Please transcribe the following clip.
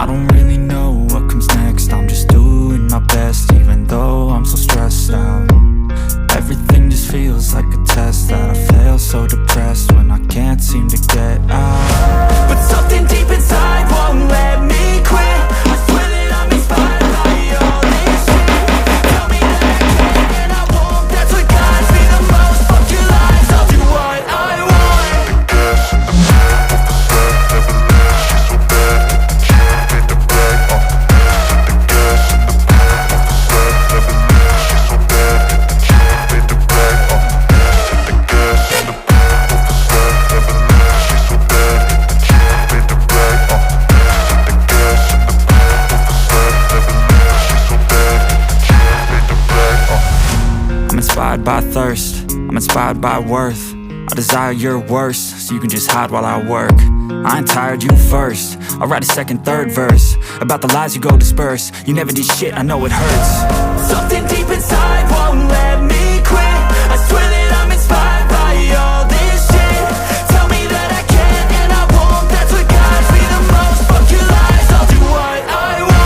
I don't really know what comes next. I'm just doing my best, even though I'm so stressed out. Everything just feels like a test that I fail, so depressed when I can't seem to get out. But something deep inside won't let me quit. I swear that I'm inspired by all this shit. Tell me that I can and I won't. That's what guides me the most. Fuck your lies, I'll do what I want. Inspired by thirst, I'm inspired by worth. I desire your worst, so you can just hide while I work. I ain't tired, you first. I'll write a second, third verse about the lies you go disperse. You never did shit, I know it hurts. Something deep inside won't let me quit. I swear that I'm inspired by all this shit. Tell me that I can and I won't. That's what guides me the most. Fuck your lies, I'll do what I want.